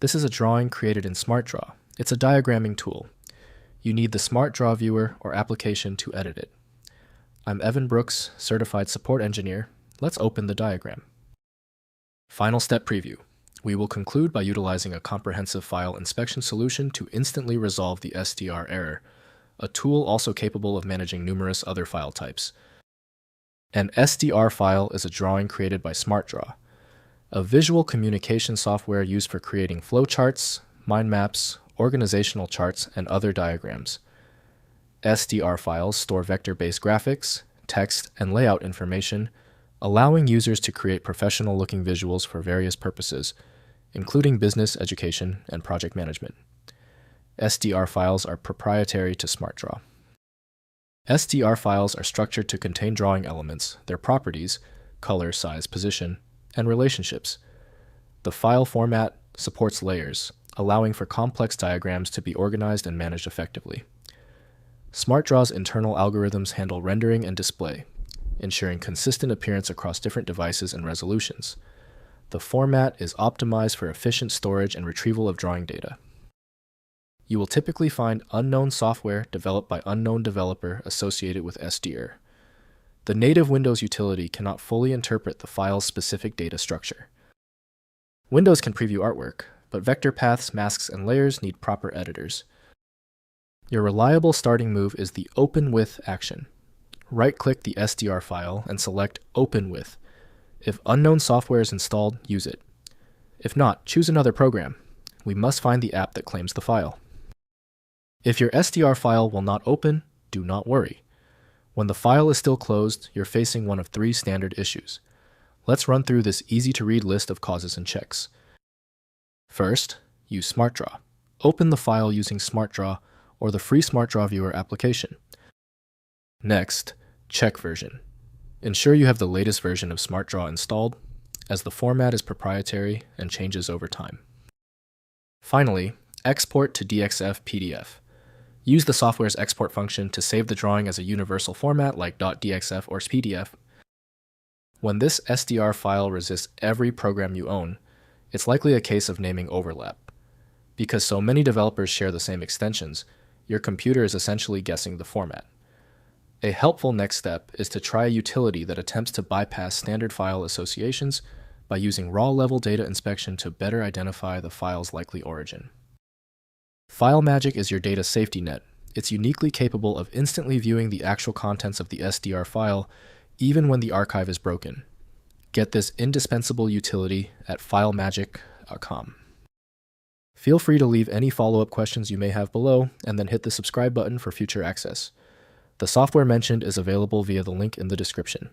This is a drawing created in SmartDraw. It's a diagramming tool. You need the SmartDraw viewer or application to edit it. I'm Evan Brooks, Certified Support Engineer. Let's open the diagram. Final step preview. We will conclude by utilizing a comprehensive file inspection solution to instantly resolve the SDR error, a tool also capable of managing numerous other file types. An SDR file is a drawing created by SmartDraw, a visual communication software used for creating flowcharts, mind maps, organizational charts, and other diagrams. SDR files store vector-based graphics, text, and layout information, allowing users to create professional-looking visuals for various purposes, including business, education, and project management. SDR files are proprietary to SmartDraw. SDR files are structured to contain drawing elements, their properties, color, size, position, and relationships. The file format supports layers, allowing for complex diagrams to be organized and managed effectively. SmartDraw's internal algorithms handle rendering and display, ensuring consistent appearance across different devices and resolutions. The format is optimized for efficient storage and retrieval of drawing data. You will typically find unknown software developed by unknown developer associated with SDR. The native Windows utility cannot fully interpret the file's specific data structure. Windows can preview artwork, but vector paths, masks, and layers need proper editors. Your reliable starting move is the Open With action. Right-click the SDR file and select Open With. If unknown software is installed, use it. If not, choose another program. We must find the app that claims the file. If your SDR file will not open, do not worry. When the file is still closed, you're facing one of 3 standard issues. Let's run through this easy-to-read list of causes and checks. First, use SmartDraw. Open the file using SmartDraw or the free SmartDraw Viewer application. Next, check version. Ensure you have the latest version of SmartDraw installed, as the format is proprietary and changes over time. Finally, export to DXF PDF. Use the software's export function to save the drawing as a universal format like .dxf or PDF. When this SDR file resists every program you own, it's likely a case of naming overlap. Because so many developers share the same extensions, your computer is essentially guessing the format. A helpful next step is to try a utility that attempts to bypass standard file associations by using raw-level data inspection to better identify the file's likely origin. FileMagick is your data safety net. It's uniquely capable of instantly viewing the actual contents of the SDR file, even when the archive is broken. Get this indispensable utility at FileMagick.com. Feel free to leave any follow-up questions you may have below, and then hit the subscribe button for future access. The software mentioned is available via the link in the description.